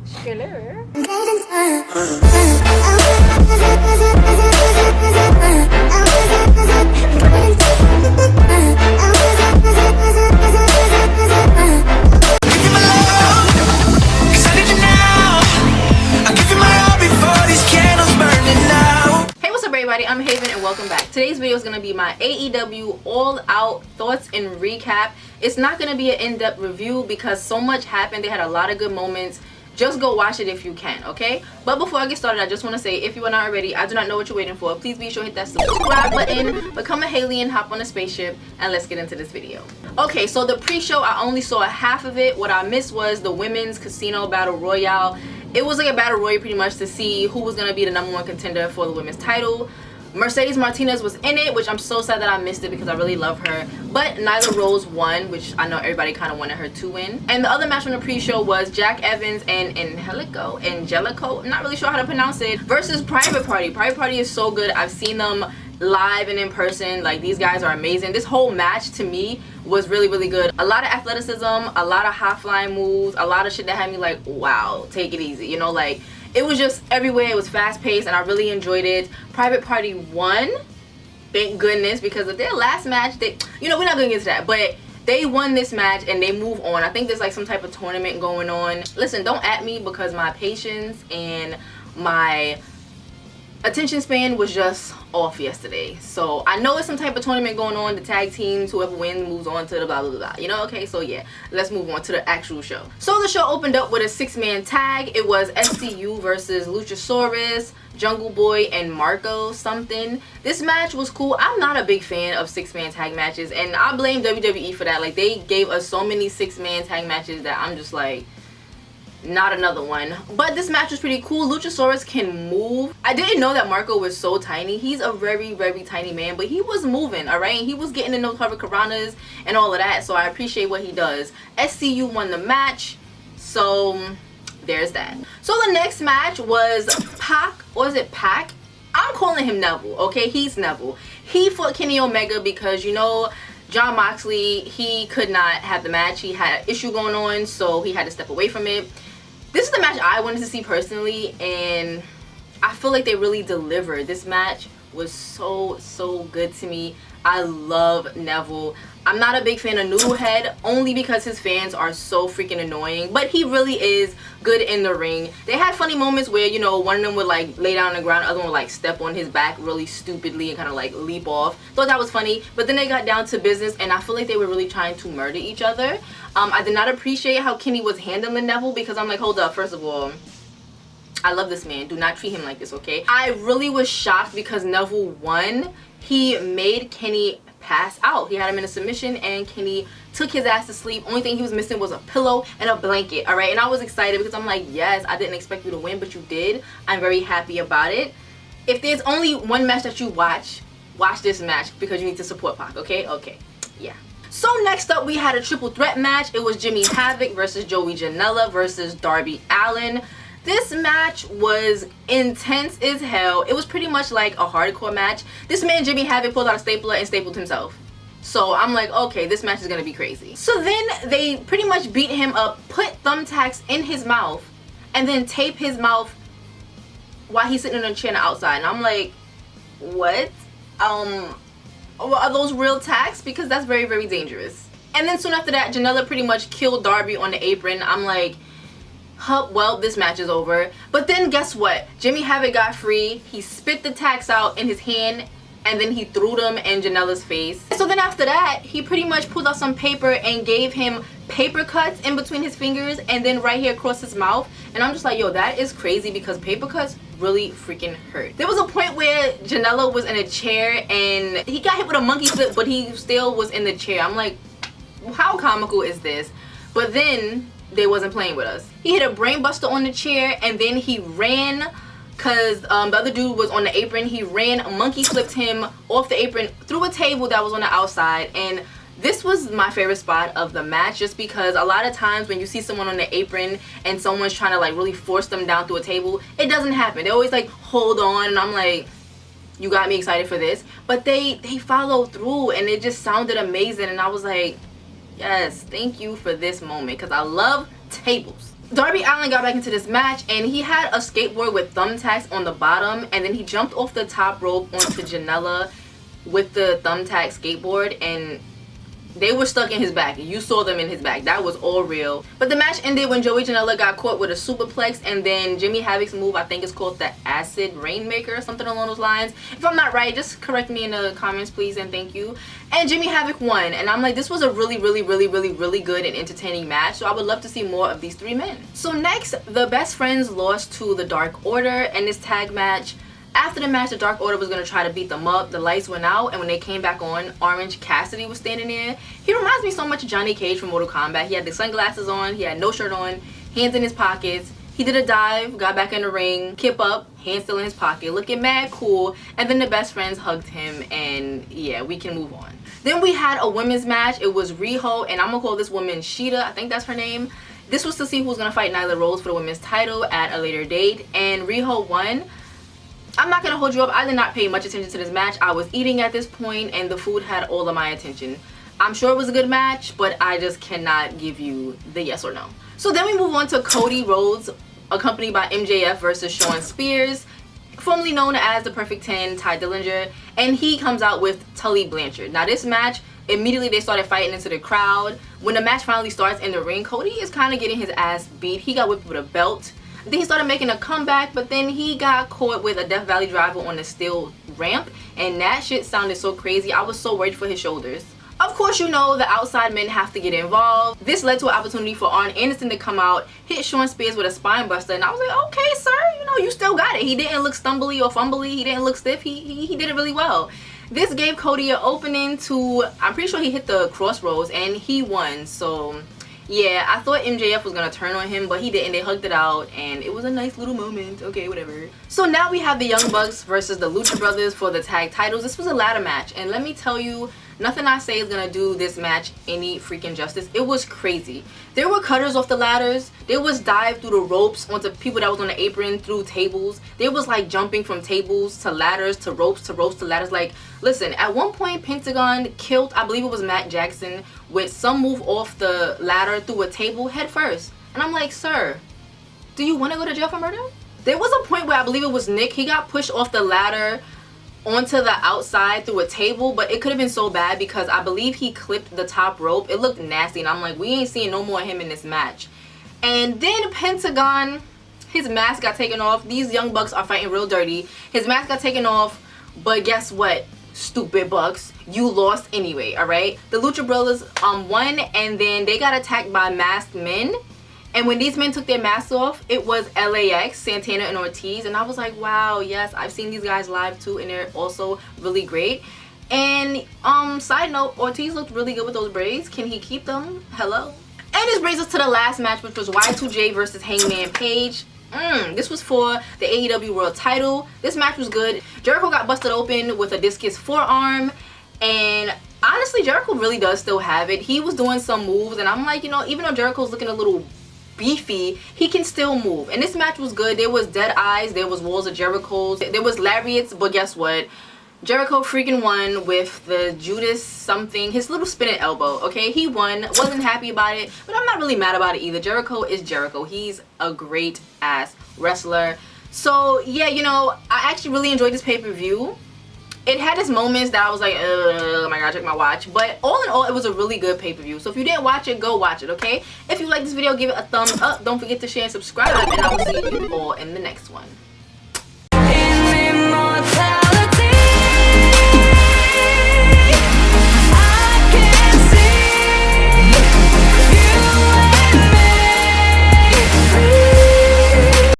Skiller. Everybody, I'm Haven and welcome back. Today's video is going to be my AEW All Out thoughts and recap. It's not going to be an in-depth review because so much happened. They had a lot of good moments. Just go watch it if you can, okay? But before I get started, I just want to say, if you are not already, I do not know what you're waiting for. Please be sure to hit that subscribe button, become a Haley, hop on a spaceship, and let's get into this video. Okay, so the pre-show, I only saw half of it. What I missed was the women's casino battle royale. It was like a battle royale pretty much to see who was going to be the #1 contender for the women's title. Mercedes Martinez was in it, which I'm so sad that I missed it because I really love her. But neither Rose won, which I know everybody kind of wanted her to win. And the other match from the pre-show was Jack Evans and Angelico, I'm not really sure how to pronounce it, versus Private Party. Private Party is so good. I've seen them live and in person. Like, these guys are amazing. This whole match to me was really, really good. A lot of athleticism, a lot of high-flying moves, a lot of shit that had me like, wow, take it easy, you know, like it was just everywhere. It was fast-paced and I really enjoyed it. Private Party won, thank goodness, because of their last match, they, you know, we're not gonna get into that, but they won this match and they move on. I think there's like some type of tournament going on. Listen, don't at me because my patience and my attention span was just off yesterday. So I know it's some type of tournament going on. The tag teams, whoever wins moves on to the blah blah blah, you know. Okay, so yeah, let's move on to the actual show. So the show opened up with a 6-man tag. It was SCU versus Luchasaurus, Jungle Boy, and Marco something. This match was cool. I'm not a big fan of 6-man tag matches, and I blame WWE for that. Like, they gave us so many 6-man tag matches that I'm just like, not another one. But this match was pretty cool. Luchasaurus can move. I didn't know that Marco was so tiny. He's a very, very tiny man, but he was moving, all right? He was getting in those hurricanranas and all of that, so I appreciate what he does. SCU won the match, so there's that. So the next match was Pac, or is it Pac? I'm calling him Neville, okay? He's Neville. He fought Kenny Omega because, you know, Jon Moxley, he could not have the match. He had an issue going on, so he had to step away from it. This is the match I wanted to see personally, and I feel like they really delivered. This match was so good to me. I love Neville. I'm not a big fan of Noodlehead, only because his fans are so freaking annoying, but he really is good in the ring. They had funny moments where, you know, one of them would like lay down on the ground, the other one would like step on his back really stupidly and kind of like leap off. Thought that was funny, but then they got down to business and I feel like they were really trying to murder each other. I did not appreciate how Kenny was handling Neville because I'm like, hold up, first of all, I love this man. Do not treat him like this, okay? I really was shocked because Neville won. He made Kenny pass out. He had him in a submission and Kenny took his ass to sleep. Only thing he was missing was a pillow and a blanket, all right? And I was excited because I'm like, yes, I didn't expect you to win, but you did. I'm very happy about it. If there's only one match that you watch this match because you need to support Pac, okay? Okay, yeah. So next up, we had a triple threat match. It was Jimmy Havoc versus Joey Janela versus Darby Allin. This match was intense as hell. It was pretty much like a hardcore match. This man, Jimmy Havoc, pulled out a stapler and stapled himself. So I'm like, okay, this match is gonna be crazy. So then they pretty much beat him up, put thumbtacks in his mouth, and then tape his mouth while he's sitting in a chair on the outside. And I'm like, what? Are those real tacks? Because that's very, very dangerous. And then soon after that, Janela pretty much killed Darby on the apron. I'm like, well, this match is over. But then guess what? Jimmy Havoc got free. He spit the tacks out in his hand and then he threw them in Janela's face. So then after that, he pretty much pulled out some paper and gave him paper cuts in between his fingers and then right here across his mouth. And I'm just like, yo, that is crazy because paper cuts really freaking hurt. There was a point where Janela was in a chair and he got hit with a monkey flip, but he still was in the chair. I'm like, how comical is this? But then they wasn't playing with us. He hit a brain buster on the chair and then he ran because the other dude was on the apron. He ran, monkey flipped him off the apron through a table that was on the outside. And this was my favorite spot of the match just because a lot of times when you see someone on the apron and someone's trying to like really force them down through a table, it doesn't happen. They always like hold on and I'm like, you got me excited for this. But they followed through and it just sounded amazing and I was like, yes, thank you for this moment because I love tables. Darby Allin got back into this match, and he had a skateboard with thumbtacks on the bottom, and then he jumped off the top rope onto Janela with the thumbtack skateboard, and they were stuck in his back. You saw them in his back. That was all real. But the match ended when Joey Janela got caught with a superplex, and then Jimmy Havoc's move, I think it's called the Acid Rainmaker or something along those lines. If I'm not right, just correct me in the comments, please, and thank you. And Jimmy Havoc won, and I'm like, this was a really good and entertaining match, so I would love to see more of these three men. So next, the Best Friends lost to the Dark Order in this tag match. After the match, the Dark Order was going to try to beat them up. The lights went out, and when they came back on, Orange Cassidy was standing there. He reminds me so much of Johnny Cage from Mortal Kombat. He had the sunglasses on, he had no shirt on, hands in his pockets. He did a dive, got back in the ring, kip up, hand still in his pocket, looking mad cool, and then the Best Friends hugged him, and yeah, we can move on. Then we had a women's match. It was Riho, and I'm going to call this woman Sheeta. I think that's her name. This was to see who was going to fight Nyla Rose for the women's title at a later date, and Riho won. I'm not going to hold you up. I did not pay much attention to this match. I was eating at this point, and the food had all of my attention. I'm sure it was a good match, but I just cannot give you the yes or no. So then we move on to Cody Rhodes, accompanied by MJF versus Shawn Spears, formerly known as the Perfect 10, Ty Dillinger, and he comes out with Tully Blanchard. Now this match, immediately they started fighting into the crowd. When the match finally starts in the ring, Cody is kind of getting his ass beat. He got whipped with a belt. Then he started making a comeback, but then he got caught with a Death Valley driver on the steel ramp, and that shit sounded so crazy. I was so worried for his shoulders. Of course, you know, the outside men have to get involved. This led to an opportunity for Arn Anderson to come out, hit Shawn Spears with a spine buster, and I was like, okay, sir, you know, you still got it. He didn't look stumbly or fumbly. He didn't look stiff. He did it really well. This gave Cody an opening to, I'm pretty sure he hit the Crossroads, and he won. So yeah, I thought MJF was gonna turn on him, but he didn't. They hugged it out, and it was a nice little moment. Okay, whatever. So now we have the Young Bucks versus the Lucha Brothers for the tag titles. This was a ladder match, and let me tell you, nothing I say is gonna do this match any freaking justice. It was crazy. There were cutters off the ladders. There was dive through the ropes onto people that was on the apron, through tables. There was like jumping from tables to ladders to ropes to ropes to ladders. Like, listen, at one point Pentagon killed, I believe it was Matt Jackson, with some move off the ladder through a table head first. And I'm like, sir, do you want to go to jail for murder? There was a point where I believe it was Nick. He got pushed off the ladder onto the outside through a table, but it could have been so bad because I believe he clipped the top rope. It looked nasty, and I'm like, we ain't seeing no more of him in this match. And then Pentagon, his mask got taken off. These Young Bucks are fighting real dirty. His mask got taken off, but guess what, stupid Bucks, you lost anyway. All right, the Lucha Brothers won, and then they got attacked by masked men. And when these men took their masks off, it was LAX, Santana, and Ortiz. And I was like, wow, yes, I've seen these guys live too, and they're also really great. And side note, Ortiz looked really good with those braids. Can he keep them? Hello? And this brings us to the last match, which was Y2J versus Hangman Page. This was for the AEW World Title. This match was good. Jericho got busted open with a discus forearm, and honestly, Jericho really does still have it. He was doing some moves, and I'm like, you know, even though Jericho's looking a little beefy, he can still move. And this match was good. There was dead eyes, there was walls of Jericho's, there was lariats, but guess what, Jericho freaking won with the Judas something, his little spinning elbow. Okay, he won. Wasn't happy about it, but I'm not really mad about it either. Jericho is Jericho. He's a great ass wrestler. So yeah, you know, I actually really enjoyed this pay-per-view. It had its moments that I was like, oh my god, check my watch. But all in all, it was a really good pay-per-view. So if you didn't watch it, go watch it, okay? If you like this video, give it a thumbs up. Don't forget to share and subscribe. And I will see you all in the next one.